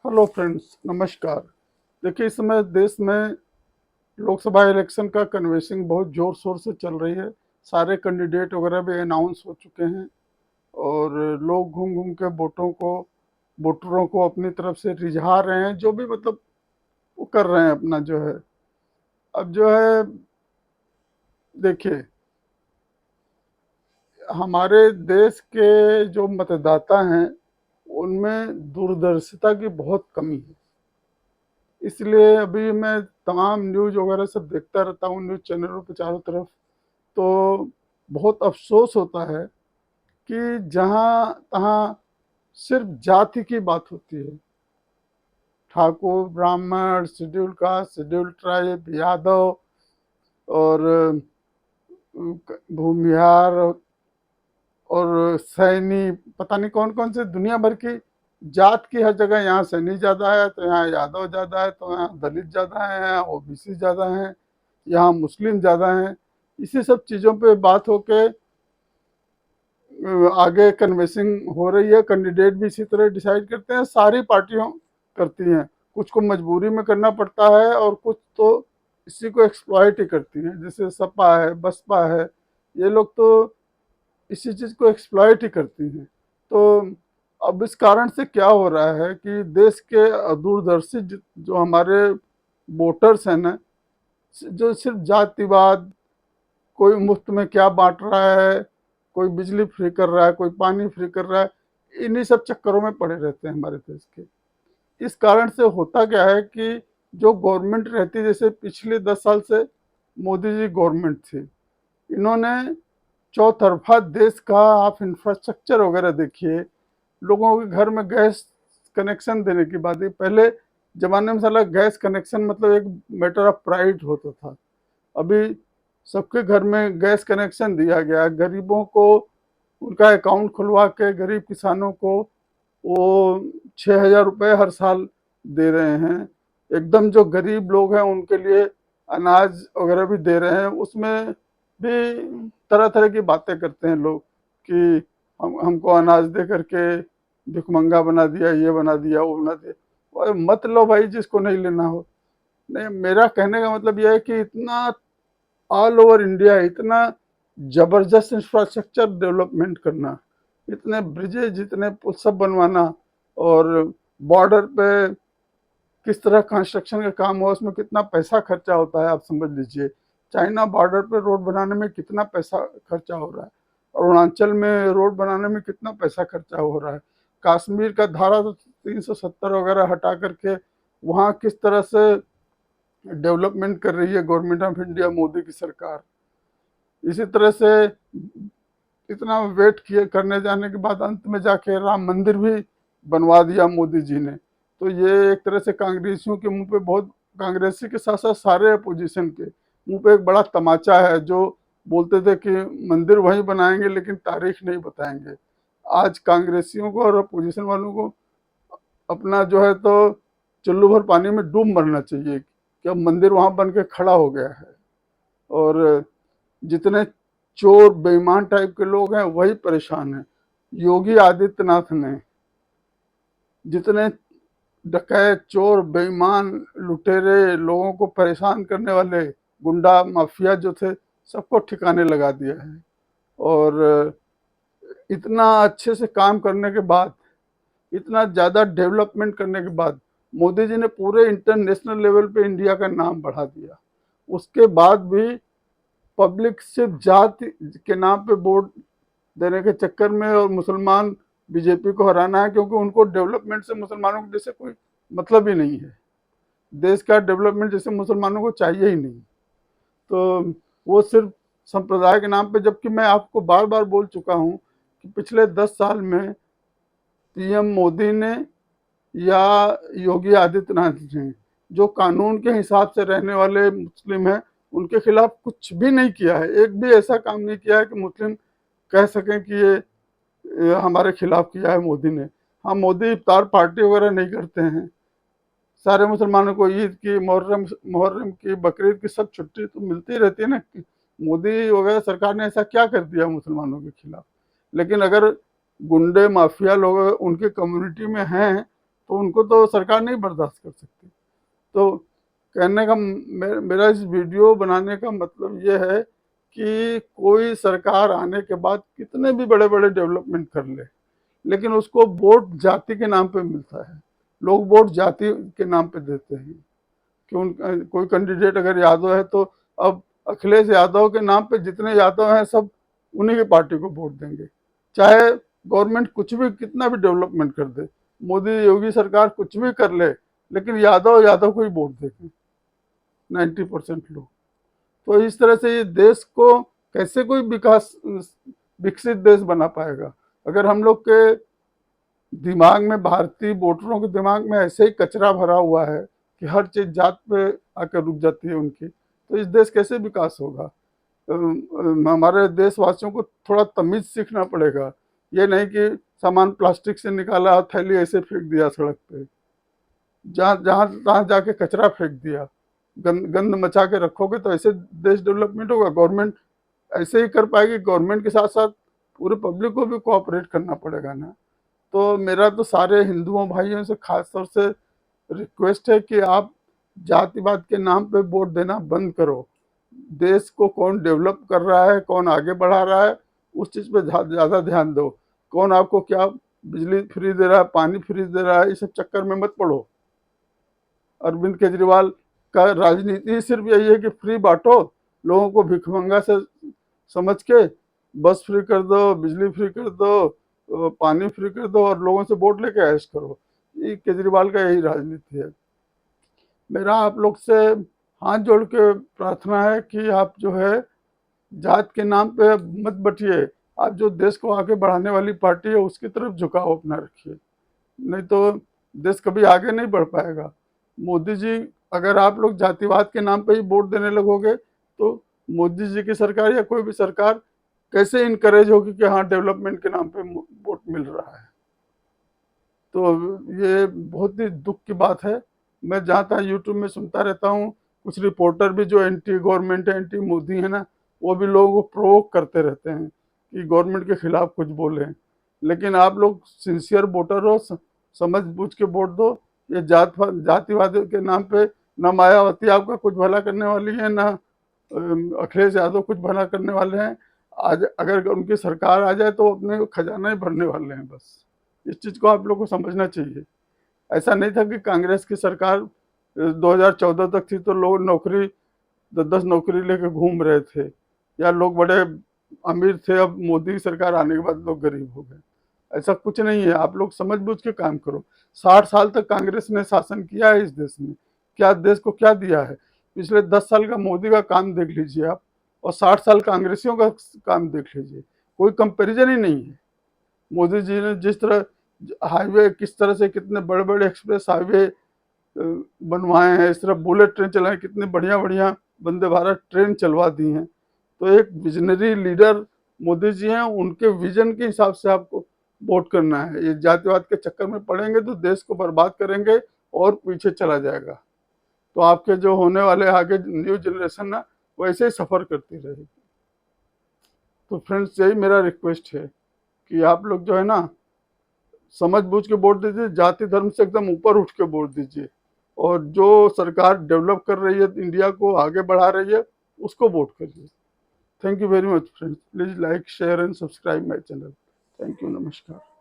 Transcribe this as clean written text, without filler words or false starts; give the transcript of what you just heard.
Hello friends, नमस्कार। देखिए, इस समय देश में लोकसभा इलेक्शन का कन्वेंसिंग बहुत जोर शोर से चल रही है। सारे कैंडिडेट वगैरह भी अनाउंस हो चुके हैं और लोग घूम घूम के वोटरों को अपनी तरफ से रिझा रहे हैं, जो भी मतलब वो कर रहे हैं अपना जो है। अब जो है, देखिए, हमारे देश के जो मतदाता हैं उनमें दूरदर्शिता की बहुत कमी है। इसलिए अभी मैं तमाम न्यूज़ वगैरह सब देखता रहता हूँ, न्यूज़ चैनलों पे चारों तरफ। तो बहुत अफ़सोस होता है कि जहाँ तहाँ सिर्फ़ जाति की बात होती है। ठाकुर, ब्राह्मण, schedule caste, schedule tribe, Yadav और भूमिहार और सैनी, पता नहीं कौन-कौन से दुनिया भर की जात की हर जगह। यहाँ सैनी ज़्यादा है, तो यहाँ यादव ज़्यादा है, तो यहाँ दलित ज़्यादा है, यहाँ ओबीसी ज़्यादा हैं, यहाँ मुस्लिम ज़्यादा हैं। इसी सब चीज़ों पे बात होके आगे कन्वेंसिंग हो रही है। कैंडिडेट भी इसी तरह डिसाइड करते हैं, सारी पार्टियों करती हैं। कुछ को मजबूरी में करना पड़ता है और कुछ तो इसी को एक्सप्लॉइट ही करती हैं, जैसे सपा है, बसपा है, ये लोग तो इसी चीज़ को एक्सप्लॉइट ही करती हैं। तो अब इस कारण से क्या हो रहा है कि देश के दूरदर्शी जो हमारे वोटर्स हैं ना, जो सिर्फ जातिवाद, कोई मुफ्त में क्या बांट रहा है, कोई बिजली फ्री कर रहा है, कोई पानी फ्री कर रहा है, इन्हीं सब चक्करों में पड़े रहते हैं हमारे देश के। इस कारण से होता क्या है कि जो गवर्नमेंट रहती है, जैसे पिछले 10 साल से मोदी जी गवर्नमेंट थी, इन्होंने चौतरफा देश का आप इंफ्रास्ट्रक्चर वगैरह देखिए। लोगों के घर में गैस कनेक्शन देने की बात है। पहले ज़माने में साला गैस कनेक्शन मतलब एक मैटर ऑफ प्राइड होता था। अभी सबके घर में गैस कनेक्शन दिया गया। गरीबों को उनका अकाउंट खुलवा के गरीब किसानों को वो 6,000 रुपये हर साल दे रहे हैं। एकदम जो गरीब लोग हैं उनके लिए अनाज वगैरह भी दे रहे हैं। उसमें भी तरह तरह की बातें करते हैं लोग कि हमको अनाज दे करके भिखमंगा बना दिया, ये बना दिया, वो बना दिया। और मत लो भाई, जिसको नहीं लेना हो। नहीं, मेरा कहने का मतलब यह है कि इतना ऑल ओवर इंडिया इतना जबरदस्त इंफ्रास्ट्रक्चर डेवलपमेंट करना, इतने ब्रिजेज, इतने पुल सब बनवाना, और बॉर्डर पे किस तरह कंस्ट्रक्शन का काम हुआ, उसमें कितना पैसा खर्चा होता है आप समझ लीजिए। चाइना बॉर्डर पे रोड बनाने में कितना पैसा खर्चा हो रहा है, अरुणाचल में रोड बनाने में कितना पैसा खर्चा हो रहा है। कश्मीर का धारा 370 वगैरह हटा करके वहाँ किस तरह से डेवलपमेंट कर रही है गवर्नमेंट ऑफ इंडिया, मोदी की सरकार। इसी तरह से इतना वेट किए करने जाने के बाद अंत में जाके राम मंदिर भी बनवा दिया मोदी जी ने। तो ये एक तरह से कांग्रेसियों के मुंह पे बहुत, कांग्रेसी के साथ साथ सारे अपोजिशन के मुंह पे एक बड़ा तमाचा है, जो बोलते थे कि मंदिर वहीं बनाएंगे लेकिन तारीख नहीं बताएंगे। आज कांग्रेसियों को और अपोजिशन वालों को अपना जो है तो चुल्लू भर पानी में डूब मरना चाहिए कि अब मंदिर वहां बन के खड़ा हो गया है। और जितने चोर बेईमान टाइप के लोग हैं वही परेशान हैं। योगी आदित्यनाथ ने जितने डकैत, चोर, बेईमान, लुटेरे, लोगों को परेशान करने वाले गुंडा माफिया जो थे, सबको ठिकाने लगा दिया है। और इतना अच्छे से काम करने के बाद, इतना ज़्यादा डेवलपमेंट करने के बाद, मोदी जी ने पूरे इंटरनेशनल लेवल पे इंडिया का नाम बढ़ा दिया। उसके बाद भी पब्लिक सिर्फ जाति के नाम पे वोट देने के चक्कर में, और मुसलमान बीजेपी को हराना है, क्योंकि उनको डेवलपमेंट से मुसलमानों को जैसे कोई मतलब ही नहीं है। देश का डेवलपमेंट जैसे मुसलमानों को चाहिए ही नहीं। तो वो सिर्फ संप्रदाय के नाम पे, जबकि मैं आपको बार बार बोल चुका हूँ कि पिछले 10 साल में पीएम मोदी ने या योगी आदित्यनाथ ने जो कानून के हिसाब से रहने वाले मुस्लिम हैं उनके खिलाफ कुछ भी नहीं किया है। एक भी ऐसा काम नहीं किया है कि मुस्लिम कह सकें कि ये हमारे खिलाफ किया है मोदी ने। हाँ, मोदी इफ्तार पार्टी वगैरह नहीं करते हैं। सारे मुसलमानों को ईद की, मुहर्रम मुहर्रम की, बकरीद की सब छुट्टी तो मिलती रहती है ना। मोदी वगैरह सरकार ने ऐसा क्या कर दिया मुसलमानों के खिलाफ? लेकिन अगर गुंडे माफिया लोग उनके कम्युनिटी में हैं तो उनको तो सरकार नहीं बर्दाश्त कर सकती। तो कहने का मेरा इस वीडियो बनाने का मतलब ये है कि कोई सरकार आने के बाद कितने भी बड़े बड़े डेवलपमेंट कर ले, लेकिन उसको वोट जाति के नाम पे मिलता है। लोग वोट जाति के नाम पे देते हैं कि कोई कैंडिडेट अगर यादव है तो अब अखिलेश यादव के नाम पे जितने यादव हैं सब उन्हीं की पार्टी को वोट देंगे, चाहे गवर्नमेंट कुछ भी कितना भी डेवलपमेंट कर दे, मोदी योगी सरकार कुछ भी कर ले, लेकिन यादव यादव को ही वोट देंगे 90% लोग। तो इस तरह से ये देश को कैसे कोई विकसित देश बना पाएगा अगर हम लोग के दिमाग में, भारतीय वोटरों के दिमाग में ऐसे ही कचरा भरा हुआ है कि हर चीज जात पे आकर रुक जाती है उनकी, तो इस देश कैसे विकास होगा। हमारे देशवासियों को थोड़ा तमीज सीखना पड़ेगा। ये नहीं कि सामान प्लास्टिक से निकाला और थैली ऐसे फेंक दिया सड़क पे, जहाँ जहाँ तहाँ जाके कचरा फेंक दिया, गंद मचा के रखोगे तो ऐसे देश डेवलपमेंट होगा। गवर्नमेंट ऐसे ही कर पाएगी। गवर्नमेंट के साथ साथ पूरे पब्लिक को भी कोऑपरेट करना पड़ेगा ना। तो मेरा तो सारे हिंदुओं भाइयों से खास तौर से रिक्वेस्ट है कि आप जातिवाद के नाम पे वोट देना बंद करो। देश को कौन डेवलप कर रहा है, कौन आगे बढ़ा रहा है, उस चीज़ पे ज़्यादा ध्यान दो। कौन आपको क्या बिजली फ्री दे रहा है, पानी फ्री दे रहा है, इस सब चक्कर में मत पड़ो। अरविंद केजरीवाल का राजनीति सिर्फ यही है कि फ्री बांटो, लोगों को भिखमंगा से समझ के बस फ्री कर दो, बिजली फ्री कर दो, पानी फ्री कर दो और लोगों से वोट लेके ऐश करो। ये केजरीवाल का यही राजनीति है। मेरा आप लोग से हाथ जोड़ के प्रार्थना है कि आप जो है जात के नाम पे मत बटिए। आप जो देश को आगे बढ़ाने वाली पार्टी है उसकी तरफ झुकाव अपना रखिए, नहीं तो देश कभी आगे नहीं बढ़ पाएगा। मोदी जी, अगर आप लोग जातिवाद के नाम पे ही वोट देने लगोगे तो मोदी जी की सरकार या कोई भी सरकार कैसे इनकरेज होगी कि हाँ डेवलपमेंट के नाम पे वोट मिल रहा है। तो ये बहुत ही दुख की बात है। मैं जहाँ तहाँ यूट्यूब में सुनता रहता हूँ, कुछ रिपोर्टर भी जो एंटी गवर्नमेंट है, एंटी मोदी है ना, वो भी लोगों को प्रोवोक करते रहते हैं कि गवर्नमेंट के खिलाफ कुछ बोलें। लेकिन आप लोग सिंसियर वोटर हो, समझ बूझ के वोट दो। ये जातिवाद के नाम पे न मायावती आपका कुछ भला करने वाली है, न अखिलेश यादव कुछ भला करने वाले हैं। आज अगर उनकी सरकार आ जाए तो अपने खजाना ही भरने वाले हैं बस। इस चीज़ को आप लोग को समझना चाहिए। ऐसा नहीं था कि कांग्रेस की सरकार 2014 तक थी तो लोग नौकरी 10-10 नौकरी लेके घूम रहे थे, या लोग बड़े अमीर थे, अब मोदी की सरकार आने के बाद लोग गरीब हो गए। ऐसा कुछ नहीं है। आप लोग समझ बूझ के काम करो। 60 साल तक कांग्रेस ने शासन किया है इस देश में, क्या देश को क्या दिया है। पिछले 10 साल का मोदी का काम देख लीजिए आप, और 60 साल कांग्रेसियों का काम देख लीजिए, कोई कंपेरिजन ही नहीं है। मोदी जी ने जिस तरह हाईवे, किस तरह से कितने बड़े बड़े एक्सप्रेस हाईवे बनवाए हैं, इस तरह बुलेट ट्रेन चलाए, कितने बढ़िया बढ़िया वंदे भारत ट्रेन चलवा दी हैं। तो एक विजनरी लीडर मोदी जी हैं, उनके विजन के हिसाब से आपको वोट करना है। ये जातिवाद के चक्कर में पड़ेंगे तो देश को बर्बाद करेंगे और पीछे चला जाएगा। तो आपके जो होने वाले आगे न्यू जनरेशन ना, वैसे ही सफ़र करती रहेगी। तो फ्रेंड्स, यही मेरा रिक्वेस्ट है कि आप लोग जो है ना, समझ बूझ के वोट दीजिए, जाति धर्म से एकदम ऊपर उठ के वोट दीजिए, और जो सरकार डेवलप कर रही है, इंडिया को आगे बढ़ा रही है, उसको वोट करिए। Thank you very much friends. Please like, share and subscribe my channel. Thank you, नमस्कार।